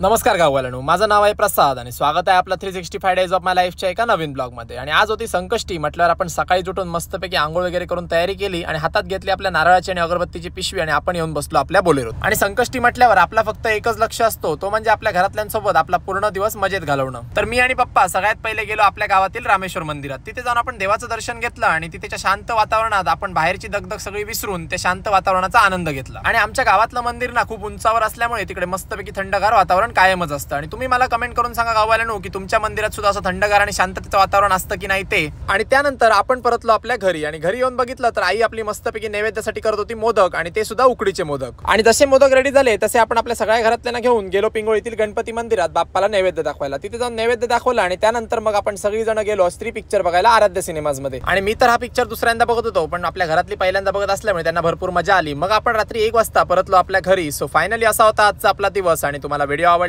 नमस्कार गाववाल्यांनो, माझं नाव आहे प्रसाद आणि स्वागत आहे आपला 365 डेज ऑफ माय लाईफच्या एका नवीन ब्लॉगमध्ये। आणि आज होती संकष्टी म्हटल्यावर आपण सकाळी उठून मस्तपैकी आंघोळ वगैरे करून तयारी केली आणि हातात घेतली आपल्या नारळाची आणि अगरबत्तीची पिशवी आणि आपण येऊन बसलो आपल्या बोलेरोत। आणि संकष्टी म्हटल्यावर आपला फक्त एकच लक्ष असतो, तो म्हणजे आपल्या घरातल्यांसोबत आपला पूर्ण दिवस मजेत घालवणं। तर मी आणि पप्पा सगळ्यात पहिले गेलो आपल्या गावातील रामेश्वर मंदिरात। तिथे जाऊन आपण देवाचं दर्शन घेतलं आणि तिथेच्या शांत वातावरणात आपण बाहेरची दगदग सगळी विसरून त्या शांत वातावरणाचा आनंद घेतला। आणि आमच्या गावातलं मंदिर ना खूप उंचावर असल्यामुळे तिकडे मस्तपैकी थंडगार वातावरण कायमच असतं। तुम्ही मला कमेंट करून सांगा गाववाल्यांनो की तुमच्या मंदिरात सुद्धा असं थंडगार आणि शांततेचं वातावरण असतं की नाही ते। आणि त्यानंतर आपण परतलो आपल्या घरी आणि घरी येऊन बघितलं तर आई आपली मस्तपैकी नैवेद्यासाठी करत होती मोदक, आणि ते सुद्धा उकडीचे मोदक। आणि जसे मोदक रेडी झाले तसे आपण आपल्या सगळ्या घरातल्यांना घेऊन गेलो पिंगोळीतील गणपती मंदिरात बाप्पाला नैवेद्य दाखवायला। तिथे जाऊन नैवेद्य दाखवला आणि त्यानंतर मग आपण सगळी जण गेलो स्त्री पिक्चर बघायला आराध्य सिनेमाज मध्ये। आणि मी तर हा पिक्चर दुसऱ्यांदा बघत होतो, पण आपल्या घरातली पहिल्यांदा बघत असल्यामुळे त्यांना भरपूर मजा आली। मग आपण रात्री 1 वाजता परतलो आपल्या घरी। सो फायनली असा होता आजचा आपला दिवस। आणि तुम्हाला व्हिडिओ